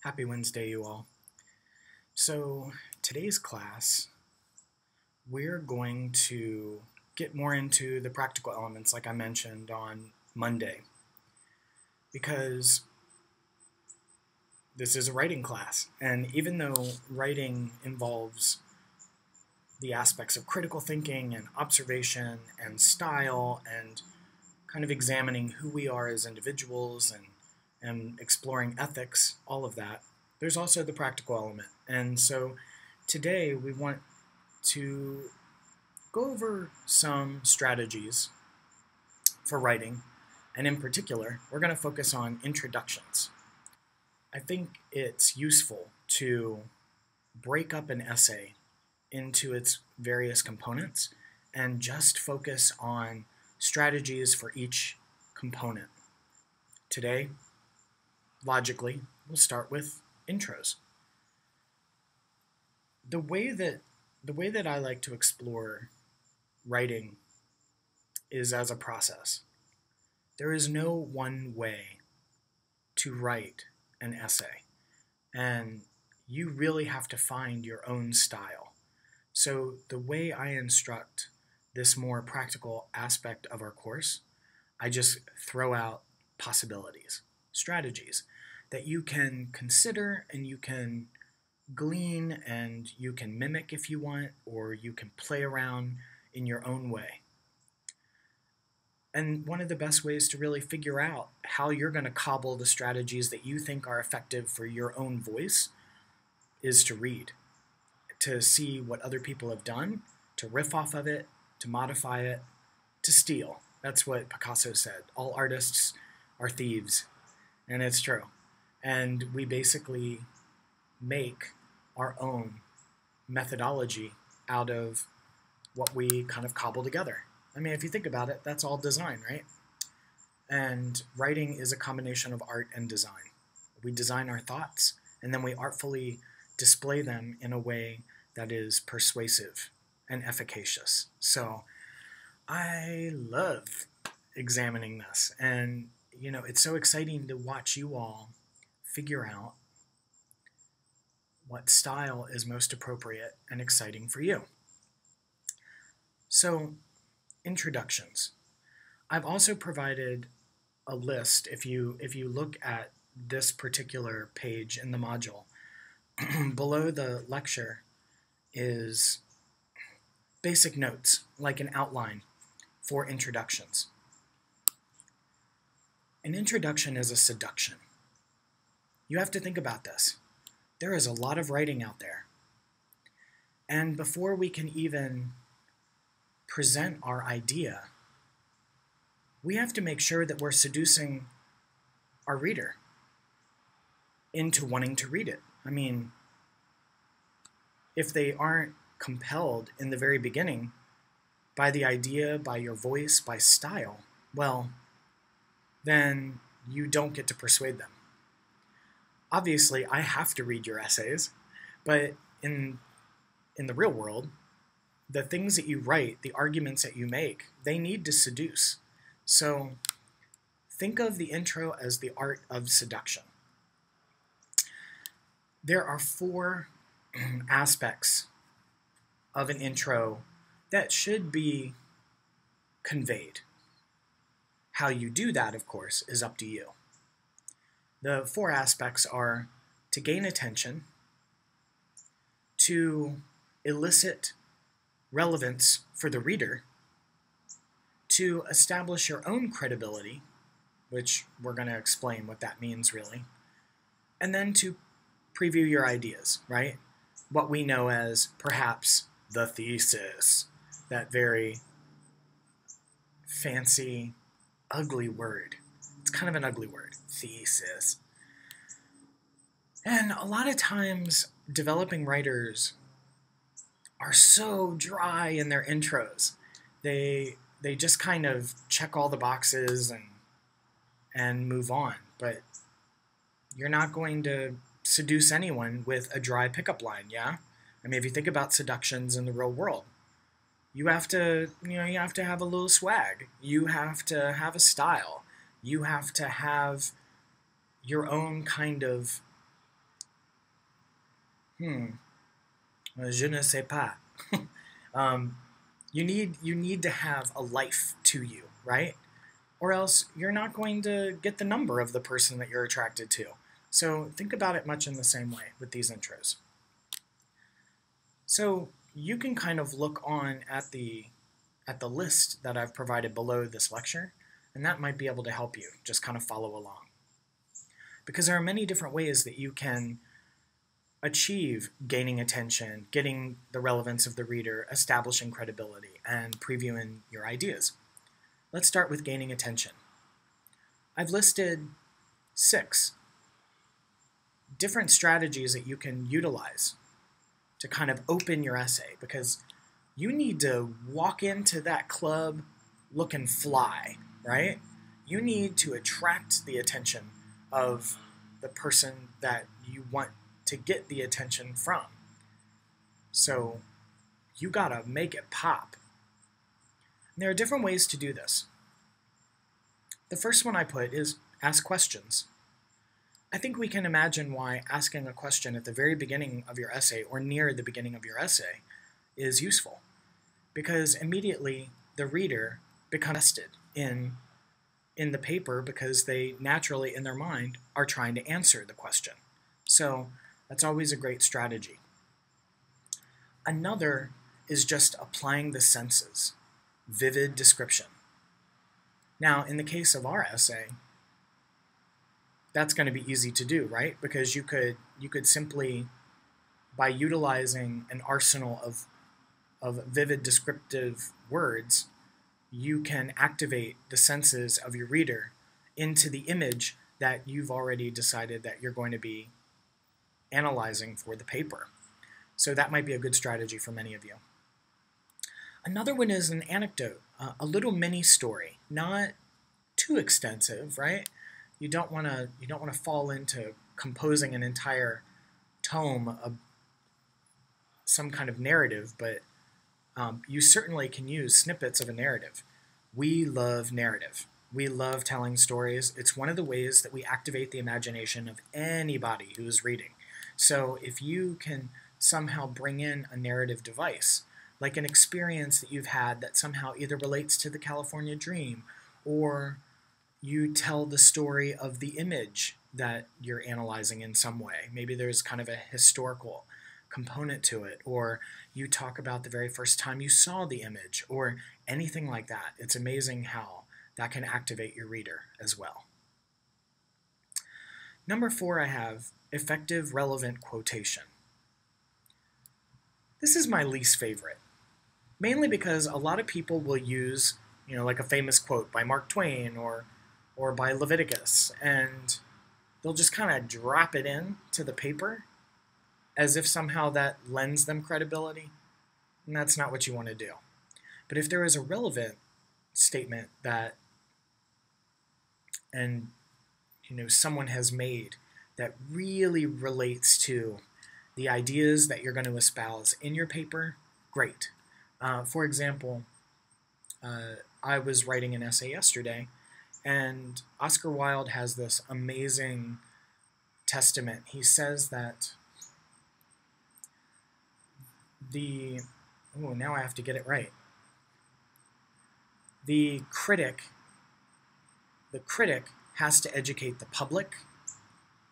Happy Wednesday, you all. So, today's class, we're going to get more into the practical elements, like I mentioned on Monday, because this is a writing class. And even though writing involves the aspects of critical thinking and observation and style and kind of examining who we are as individuals and exploring ethics, all of that, there's also the practical element. And so today we want to go over some strategies for writing, and in particular, we're going to focus on introductions. I think it's useful to break up an essay into its various components and just focus on strategies for each component. Today, logically, we'll start with intros. The way that I like to explore writing is as a process. There is no one way to write an essay, and you really have to find your own style. So the way I instruct this more practical aspect of our course, I just throw out possibilities, strategies that you can consider and you can glean and you can mimic if you want, or you can play around in your own way. And one of the best ways to really figure out how you're going to cobble the strategies that you think are effective for your own voice is to read, to see what other people have done, to riff off of it, to modify it, to steal. That's what Picasso said. All artists are thieves. And it's true. And we basically make our own methodology out of what we kind of cobble together. I mean, if you think about it, that's all design, right? And writing is a combination of art and design. We design our thoughts, and then we artfully display them in a way that is persuasive and efficacious. So I love examining this, and it's so exciting to watch you all figure out what style is most appropriate and exciting for you. So, introductions. I've also provided a list. If you look at this particular page in the module, below the lecture is basic notes, like an outline for introductions. An introduction is a seduction. You have to think about this. There is a lot of writing out there. And before we can even present our idea, we have to make sure that we're seducing our reader into wanting to read it. I mean, if they aren't compelled in the very beginning by the idea, by your voice, by style, well, then you don't get to persuade them. Obviously, I have to read your essays, but in the real world, the things that you write, the arguments that you make, they need to seduce. So think of the intro as the art of seduction. There are 4 aspects of an intro that should be conveyed. How you do that, of course, is up to you. The 4 aspects are to gain attention, to elicit relevance for the reader, to establish your own credibility, which we're going to explain what that means really, and then to preview your ideas, right? What we know as perhaps the thesis, that very fancy, ugly word. It's kind of an ugly word, thesis. And a lot of times, developing writers are so dry in their intros. They just kind of check all the boxes and move on. But you're not going to seduce anyone with a dry pickup line, yeah? I mean, if you think about seductions in the real world, you have to have a little swag. You have to have a style. You have to have your own kind of Je ne sais pas. um, you need to have a life to you, right? Or else you're not going to get the number of the person that you're attracted to. So think about it much in the same way with these intros. So you can kind of look on at the list that I've provided below this lecture, and that might be able to help you just kind of follow along. Because there are many different ways that you can achieve gaining attention, getting the relevance of the reader, establishing credibility, and previewing your ideas. Let's start with gaining attention. I've listed 6 different strategies that you can utilize to kind of open your essay, because you need to walk into that club looking fly, right? You need to attract the attention of the person that you want to get the attention from. So you gotta make it pop. And there are different ways to do this. The first one I put is ask questions. I think we can imagine why asking a question at the very beginning of your essay or near the beginning of your essay is useful, because immediately the reader becomes invested in the paper, because they naturally in their mind are trying to answer the question. So that's always a great strategy. Another is just applying the senses, vivid description. Now, in the case of our essay, that's going to be easy to do, right? Because you could simply, by utilizing an arsenal of vivid descriptive words, you can activate the senses of your reader into the image that you've already decided that you're going to be analyzing for the paper. So that might be a good strategy for many of you. Another one is an anecdote, a little mini story, not too extensive, right? You don't want to fall into composing an entire tome of some kind of narrative, but you certainly can use snippets of a narrative. We love narrative. We love telling stories. It's one of the ways that we activate the imagination of anybody who's reading. So if you can somehow bring in a narrative device, like an experience that you've had that somehow either relates to the California Dream, or you tell the story of the image that you're analyzing in some way. Maybe there's kind of a historical component to it, or you talk about the very first time you saw the image, or anything like that. It's amazing how that can activate your reader as well. Number 4, I have effective relevant quotation. This is my least favorite, mainly because a lot of people will use, like a famous quote by Mark Twain or by Leviticus, and they'll just kind of drop it in to the paper as if somehow that lends them credibility, and that's not what you want to do. But if there is a relevant statement that someone has made that really relates to the ideas that you're going to espouse in your paper, great. For example, I was writing an essay yesterday, and Oscar Wilde has this amazing testament. He says that now I have to get it right. The critic has to educate the public.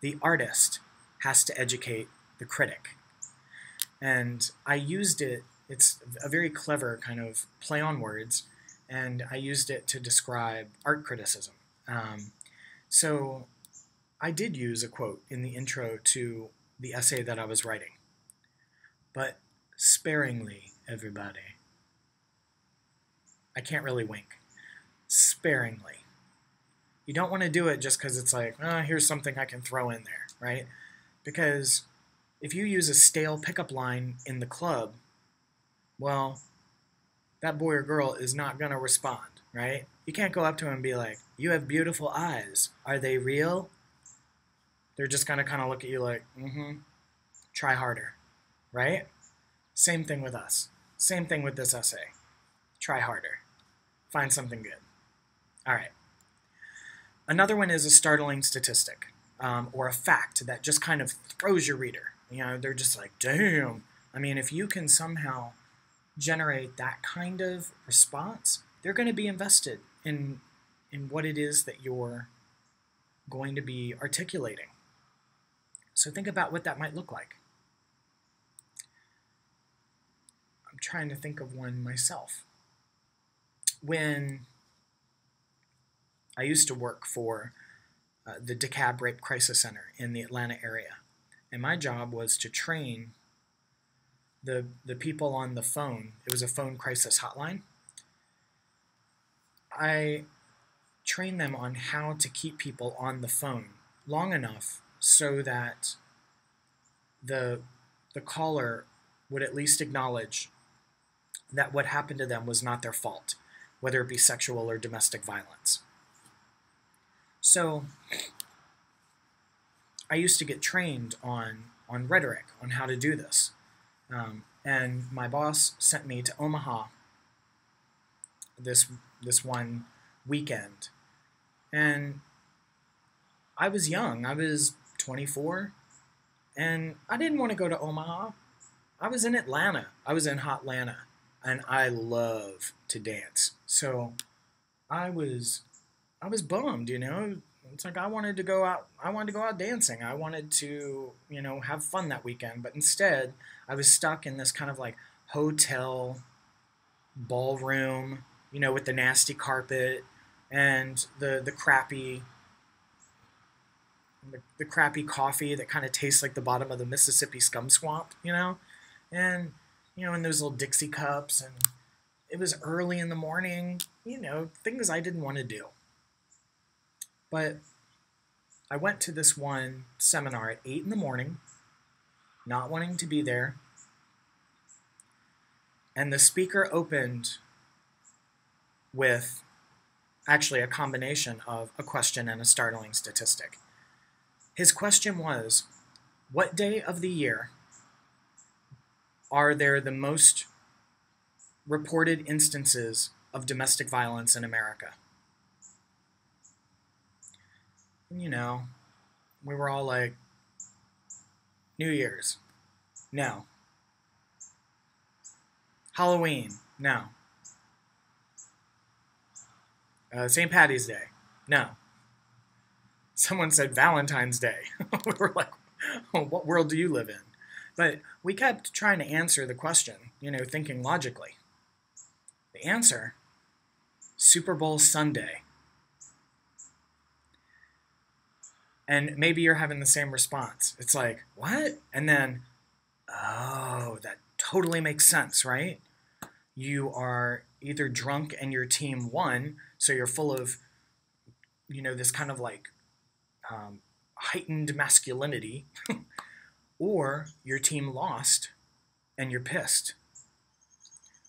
The artist has to educate the critic. And I used it, it's a very clever kind of play on words, and I used it to describe art criticism. So I did use a quote in the intro to the essay that I was writing, but sparingly, everybody. I can't really wink. Sparingly. You don't want to do it just because it's like, here's something I can throw in there, right? Because if you use a stale pickup line in the club, well, that boy or girl is not going to respond, right? You can't go up to him and be like, you have beautiful eyes. Are they real? They're just going to kind of look at you like, try harder, right? Same thing with us. Same thing with this essay. Try harder. Find something good. All right. Another one is a startling statistic, or a fact that just kind of throws your reader They're just like, damn. I mean, if you can somehow generate that kind of response, they're going to be invested in what it is that you're going to be articulating. So think about what that might look like. I'm trying to think of one myself. When I used to work for the DeKalb Rape Crisis Center in the Atlanta area, and my job was to train the people on the phone. It was a phone crisis hotline. I trained them on how to keep people on the phone long enough so that the caller would at least acknowledge that what happened to them was not their fault, whether it be sexual or domestic violence. So I used to get trained on rhetoric, on how to do this. And my boss sent me to Omaha this one weekend. And I was young. I was 24. And I didn't want to go to Omaha. I was in Atlanta. I was in Hotlanta. And I love to dance. So I was bummed, It's like I wanted to go out dancing. I wanted to, have fun that weekend. But instead, I was stuck in this kind of like hotel ballroom, with the nasty carpet and the crappy coffee that kind of tastes like the bottom of the Mississippi scum swamp, and in those little Dixie cups, and it was early in the morning, things I didn't want to do. But I went to this one seminar at 8 in the morning, not wanting to be there, and the speaker opened with actually a combination of a question and a startling statistic. His question was, what day of the year are there the most reported instances of domestic violence in America? And we were all like, New Year's, no. Halloween, no. St. Patty's Day, no. Someone said Valentine's Day. We were like, oh, what world do you live in? But we kept trying to answer the question, thinking logically. The answer, Super Bowl Sunday. And maybe you're having the same response. It's like, what? And then, oh, that totally makes sense, right? You are either drunk and your team won, so you're full of, this kind of like heightened masculinity, or your team lost and you're pissed.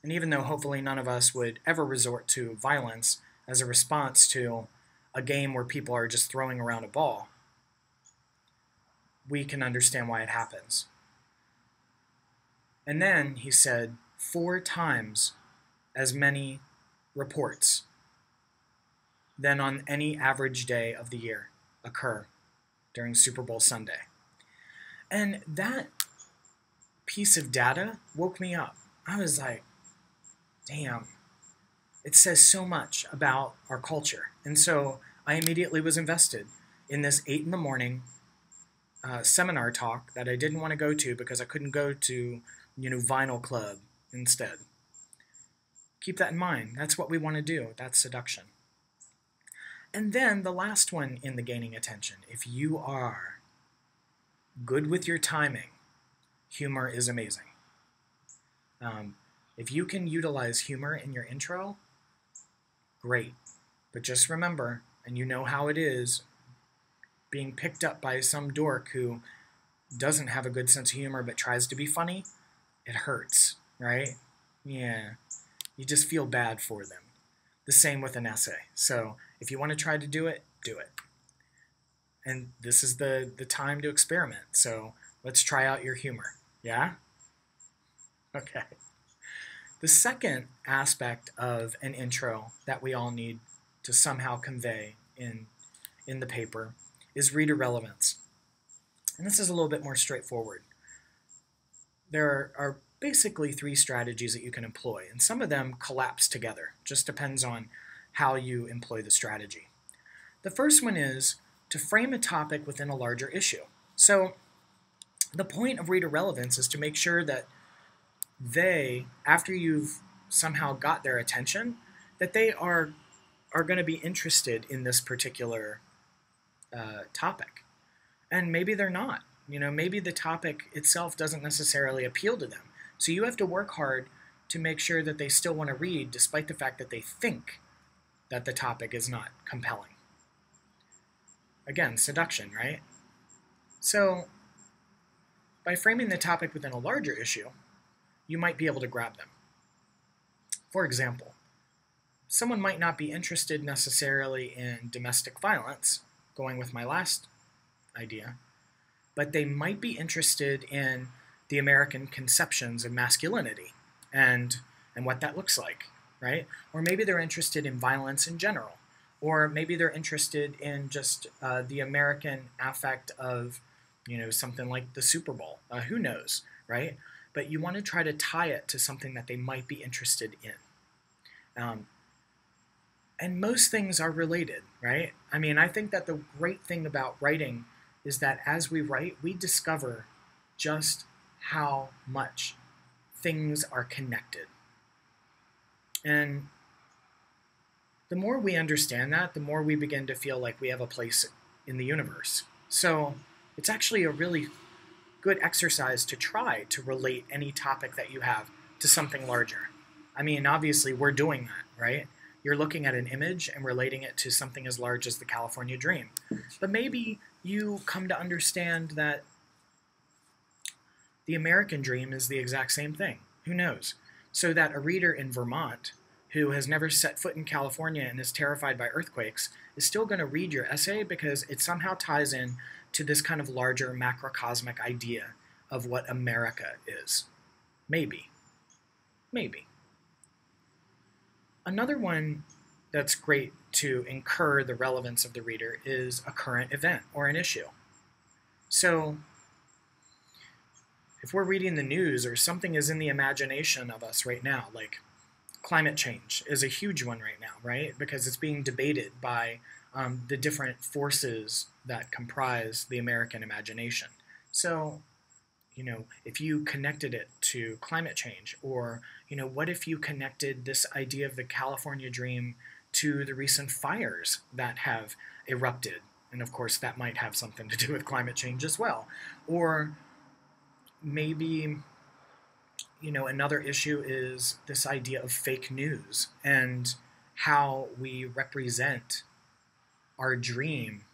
And even though hopefully none of us would ever resort to violence as a response to a game where people are just throwing around a ball, we can understand why it happens. And then he said 4 times as many reports than on any average day of the year occur during Super Bowl Sunday. And that piece of data woke me up. I was like, damn, it says so much about our culture. And so I immediately was invested in this 8 in the morning seminar talk that I didn't want to go to because I couldn't go to, Vinyl Club instead. Keep that in mind. That's what we want to do. That's seduction. And then the last one in the gaining attention. If you are good with your timing, humor is amazing. If you can utilize humor in your intro, great. But just remember, and you know how it is, being picked up by some dork who doesn't have a good sense of humor but tries to be funny, it hurts, right? Yeah. You just feel bad for them. The same with an essay. So if you want to try to do it, do it. And this is the time to experiment. So let's try out your humor. Yeah? Okay. The second aspect of an intro that we all need to somehow convey in the paper is reader relevance. And this is a little bit more straightforward. there are basically three strategies that you can employ, and some of them collapse together. Just depends on how you employ the strategy. The first one is to frame a topic within a larger issue. So the point of reader relevance is to make sure that they, after you've somehow got their attention, that they are going to be interested in this particular topic. And maybe they're not. Maybe the topic itself doesn't necessarily appeal to them. So you have to work hard to make sure that they still want to read, despite the fact that they think that the topic is not compelling. Again, seduction, right? So by framing the topic within a larger issue, you might be able to grab them. For example, someone might not be interested necessarily in domestic violence, going with my last idea, but they might be interested in the American conceptions of masculinity and what that looks like, right? Or maybe they're interested in violence in general, or maybe they're interested in just the American affect of, something like the Super Bowl. Who knows, right? But you want to try to tie it to something that they might be interested in. And most things are related, right? I think that the great thing about writing is that as we write, we discover just how much things are connected. And the more we understand that, the more we begin to feel like we have a place in the universe. So it's actually a really good exercise to try to relate any topic that you have to something larger. Obviously, we're doing that, right? You're looking at an image and relating it to something as large as the California Dream. But maybe you come to understand that the American Dream is the exact same thing. Who knows? So that a reader in Vermont who has never set foot in California and is terrified by earthquakes is still going to read your essay because it somehow ties in to this kind of larger macrocosmic idea of what America is. Maybe. Maybe. Another one that's great to incur the relevance of the reader is a current event or an issue. So if we're reading the news or something is in the imagination of us right now, like climate change is a huge one right now, right? Because it's being debated by the different forces that comprise the American imagination. So, if you connected it to climate change, or, what if you connected this idea of the California Dream to the recent fires that have erupted? And of course, that might have something to do with climate change as well. Or maybe, another issue is this idea of fake news and how we represent our dream,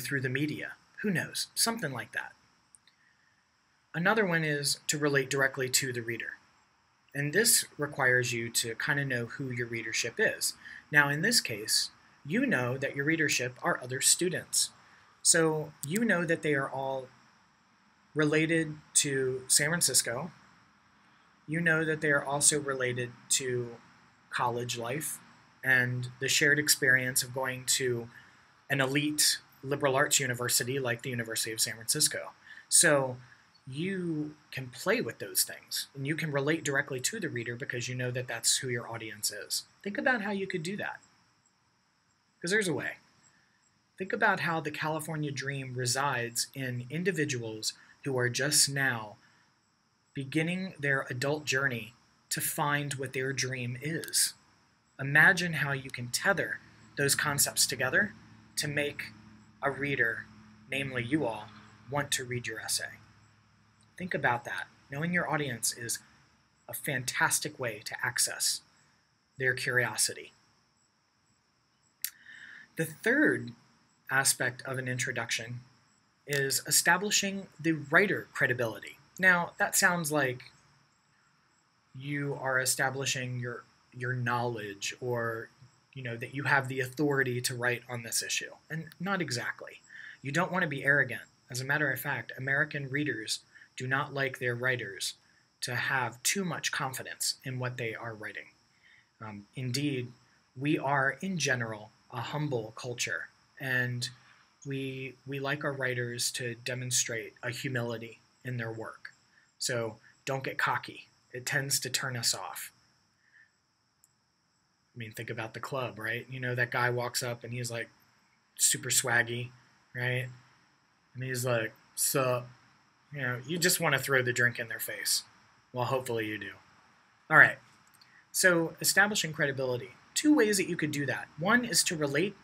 through the media. Who knows? Something like that. Another one is to relate directly to the reader. And this requires you to kind of know who your readership is. Now, in this case, you know that your readership are other students. So you know that they are all related to San Francisco. You know that they are also related to college life and the shared experience of going to an elite liberal arts university like the University of San Francisco. So you can play with those things and you can relate directly to the reader because you know that that's who your audience is. Think about how you could do that. Because there's a way. Think about how the California Dream resides in individuals who are just now beginning their adult journey to find what their dream is. Imagine how you can tether those concepts together to make a reader, namely you all, want to read your essay. Think about that. Knowing your audience is a fantastic way to access their curiosity. The third aspect of an introduction is establishing the writer credibility. Now, that sounds like you are establishing your knowledge or that you have the authority to write on this issue. And not exactly. You don't want to be arrogant. As a matter of fact, American readers do not like their writers to have too much confidence in what they are writing. Indeed, we are, in general, a humble culture, and we like our writers to demonstrate a humility in their work. So don't get cocky. It tends to turn us off. I mean, think about the club, right? You know, that guy walks up and he's like super swaggy, right? And he's like, sup? You know, you just want to throw the drink in their face. Well, hopefully you do. All right. So establishing credibility. 2 ways that you could do that. One is to relate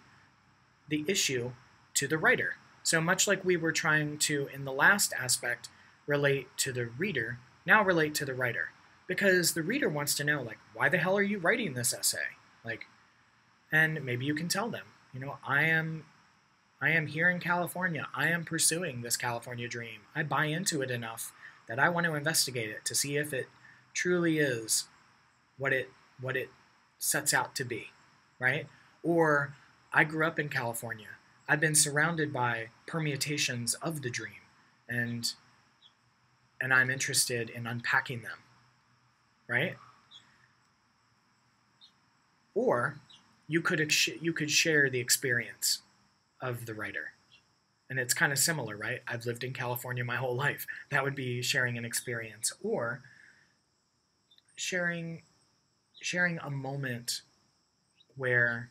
the issue to the writer. So much like we were trying to, in the last aspect, relate to the reader, now relate to the writer. Because the reader wants to know, like, why the hell are you writing this essay? Like, and maybe you can tell them, you know, I am here in California. I am pursuing this California dream. I buy into it enough that I want to investigate it to see if it truly is what it sets out to be, right? Or I grew up in California. I've been surrounded by permutations of the dream, and I'm interested in unpacking them, right? Or you could share the experience of the writer. And it's kind of similar, right? I've lived in California my whole life. That would be sharing an experience. Or sharing a moment where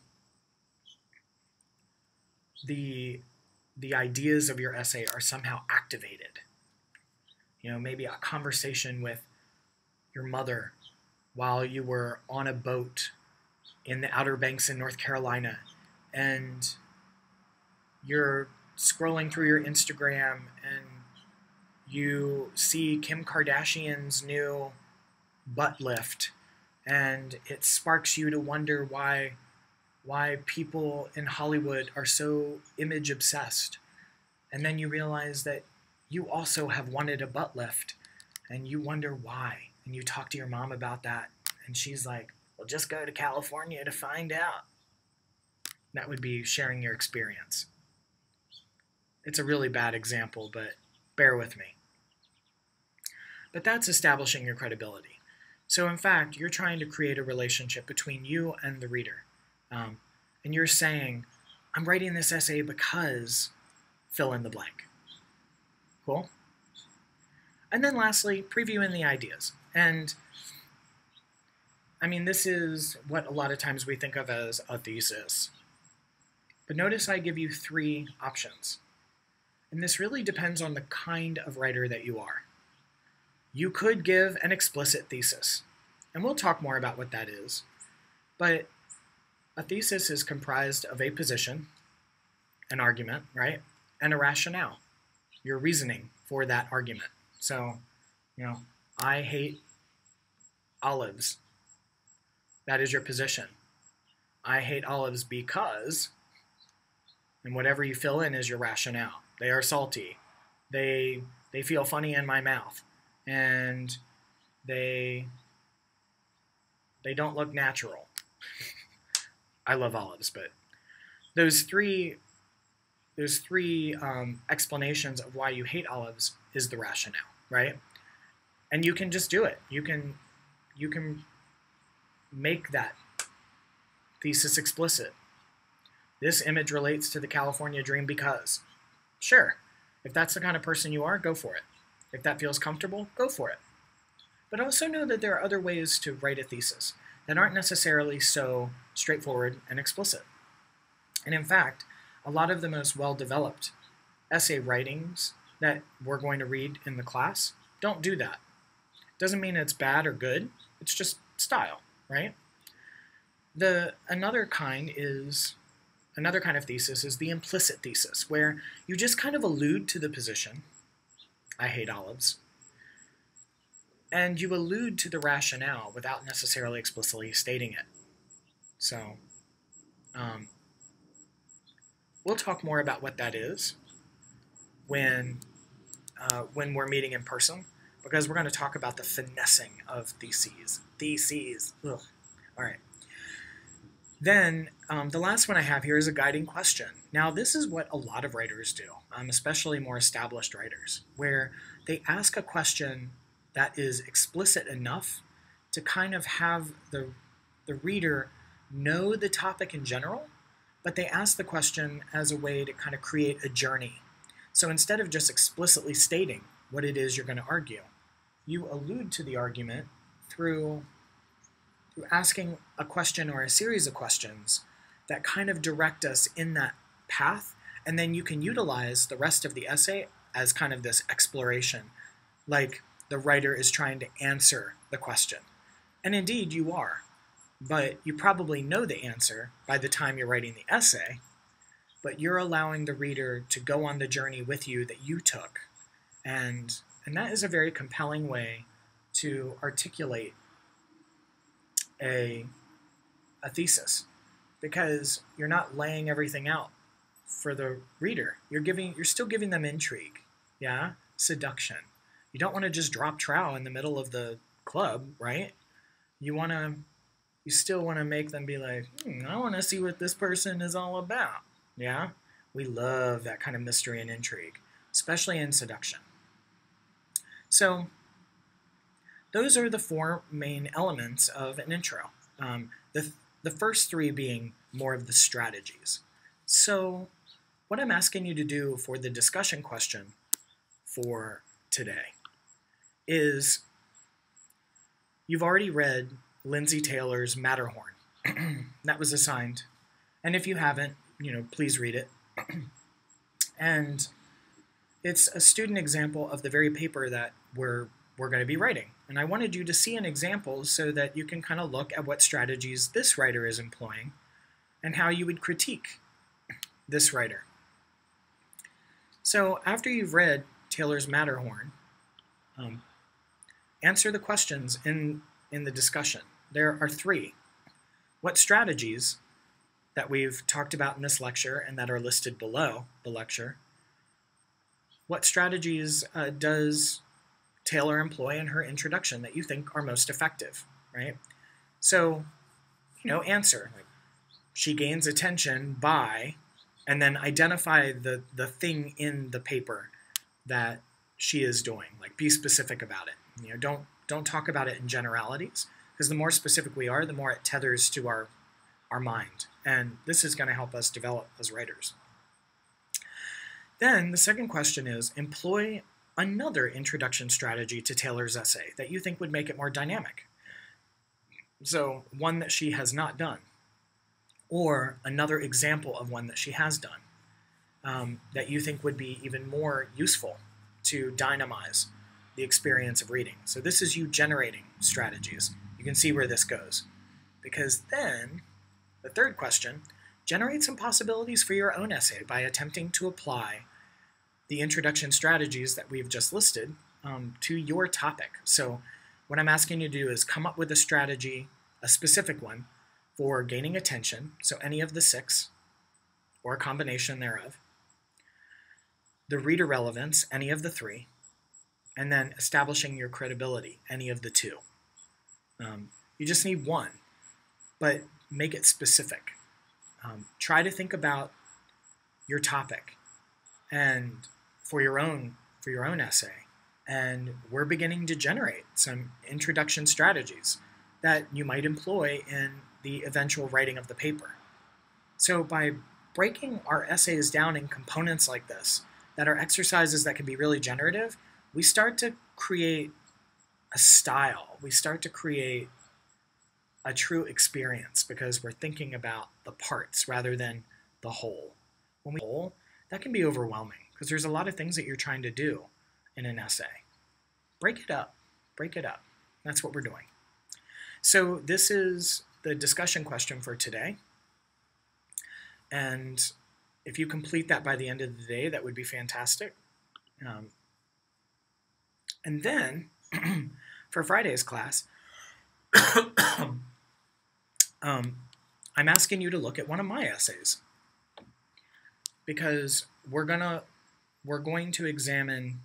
the ideas of your essay are somehow activated. You know, maybe a conversation with your mother while you were on a boat in the Outer Banks in North Carolina, and you're scrolling through your Instagram and you see Kim Kardashian's new butt lift, and it sparks you to wonder why people in Hollywood are so image obsessed. And then you realize that you also have wanted a butt lift, and you wonder why. And you talk to your mom about that, and she's like, well, just go to California to find out. That would be sharing your experience. It's a really bad example, but bear with me. But that's establishing your credibility. So in fact, you're trying to create a relationship between you and the reader. And you're saying, I'm writing this essay because fill in the blank. Cool? And then lastly, previewing the ideas. And I mean, this is what a lot of times we think of as a thesis. But notice I give you 3 options. And this really depends on the kind of writer that you are. You could give an explicit thesis, and we'll talk more about what that is. But a thesis is comprised of a position, an argument, right, and a rationale, your reasoning for that argument. So, you know, I hate olives. That is your position. I hate olives because, and whatever you fill in is your rationale. They are salty. They feel funny in my mouth. And they don't look natural. I love olives, but those three explanations of why you hate olives is the rationale, right? And you can just do it. You can make that thesis explicit. This image relates to the California dream because, sure, if that's the kind of person you are, go for it. If that feels comfortable, go for it. But also know that there are other ways to write a thesis that aren't necessarily so straightforward and explicit. And in fact, a lot of the most well-developed essay writings that we're going to read in the class don't do that. Doesn't mean it's bad or good, it's just style, right? Another kind of thesis is the implicit thesis, where you just kind of allude to the position, I hate olives, and you allude to the rationale without necessarily explicitly stating it. So, we'll talk more about what that is when we're meeting in person, because we're going to talk about the finessing of theses. Theses. Ugh. All right. Then the last one I have here is a guiding question. Now, this is what a lot of writers do, especially more established writers, where they ask a question that is explicit enough to kind of have the reader know the topic in general, but they ask the question as a way to kind of create a journey. So instead of just explicitly stating what it is you're going to argue, you allude to the argument through asking a question or a series of questions that kind of direct us in that path, and then you can utilize the rest of the essay as kind of this exploration, like the writer is trying to answer the question. And indeed you are, but you probably know the answer by the time you're writing the essay, but you're allowing the reader to go on the journey with you that you took. And that is a very compelling way to articulate a thesis, because you're not laying everything out for the reader. You're still giving them intrigue, yeah, seduction. You don't want to just drop trow in the middle of the club, right? You still want to make them be like, I want to see what this person is all about, yeah? We love that kind of mystery and intrigue, especially in seduction. So those are the four main elements of an intro. The first three being more of the strategies. So what I'm asking you to do for the discussion question for today is, you've already read Lindsay Taylor's Matterhorn. That was assigned. And if you haven't, please read it. And it's a student example of the very paper that we're going to be writing. And I wanted you to see an example so that you can kind of look at what strategies this writer is employing and how you would critique this writer. So after you've read Taylor's Matterhorn, answer the questions in the discussion. There are three. What strategies that we've talked about in this lecture and that are listed below the lecture, what strategies does Taylor employ in her introduction that you think are most effective, right? So, answer. She gains attention by, and then identify the thing in the paper that she is doing. Like, be specific about it. Don't talk about it in generalities, because the more specific we are, the more it tethers to our mind. And this is going to help us develop as writers. Then the second question is, employ another introduction strategy to Taylor's essay that you think would make it more dynamic. So one that she has not done, or another example of one that she has done, that you think would be even more useful to dynamize the experience of reading. So this is you generating strategies. You can see where this goes. Because then, the third question, generate some possibilities for your own essay by attempting to apply the introduction strategies that we've just listed to your topic. So what I'm asking you to do is come up with a strategy, a specific one, for gaining attention, so any of the 6, or a combination thereof, the reader relevance, any of the 3, and then establishing your credibility, any of the 2. You just need one, but make it specific. Try to think about your topic and for your own essay. And we're beginning to generate some introduction strategies that you might employ in the eventual writing of the paper. So by breaking our essays down in components like this, that are exercises that can be really generative, we start to create a style. We start to create a true experience because we're thinking about the parts rather than the whole. When we whole, that can be overwhelming because there's a lot of things that you're trying to do in an essay. Break it up. Break it up. That's what we're doing. So this is the discussion question for today. And if you complete that by the end of the day, that would be fantastic. And then for Friday's class, I'm asking you to look at one of my essays because we're going to examine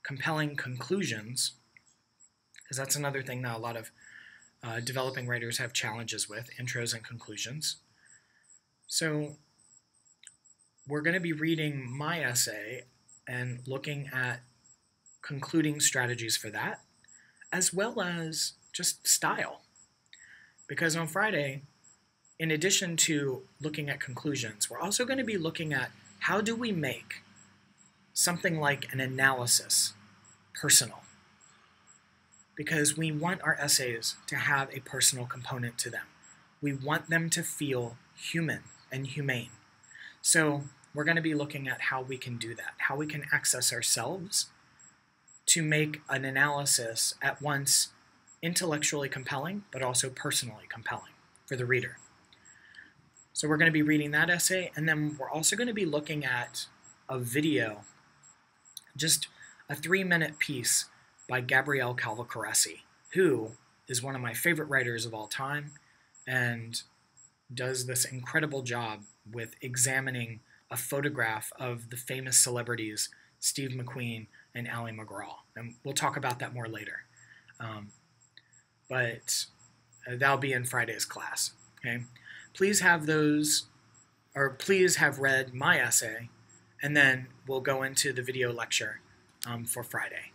compelling conclusions, because that's another thing that a lot of developing writers have challenges with, intros and conclusions. So we're going to be reading my essay and looking at concluding strategies for that, as well as just style. Because on Friday, in addition to looking at conclusions, we're also going to be looking at how do we make something like an analysis personal. because we want our essays to have a personal component to them. We want them to feel human and humane. So we're going to be looking at how we can do that, how we can access ourselves to make an analysis at once intellectually compelling, but also personally compelling for the reader. So we're going to be reading that essay, and then we're also going to be looking at a video, just a 3-minute piece by Gabrielle Calvacaresi, who is one of my favorite writers of all time and does this incredible job with examining a photograph of the famous celebrities Steve McQueen and Ali MacGraw. And we'll talk about that more later. But that'll be in Friday's class. Okay? Please have read my essay, and then we'll go into the video lecture for Friday.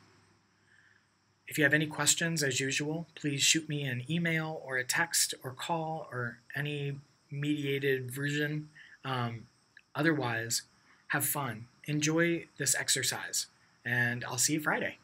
If you have any questions, as usual, please shoot me an email or a text or call or any mediated version. Otherwise, have fun. Enjoy this exercise, and I'll see you Friday.